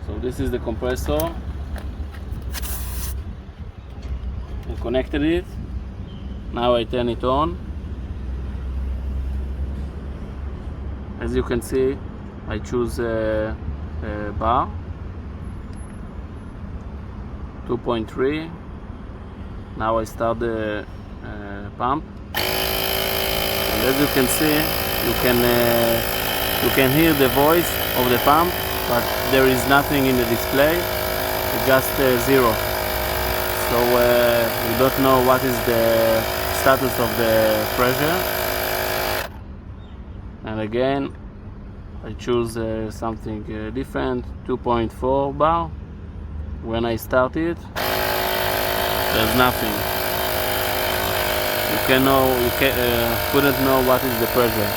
So this is the compressor. I connected it. Now I turn it on. As you can see, I choose a bar 2.3. Now I start the pump, and as you can see, you can hear the voice of the pump, but there is nothing in the display. It's just zero. So we don't know what is the status of the pressure. And again, I choose something different, 2.4 bar. When I start it, there's nothing. You couldn't know what is the pressure.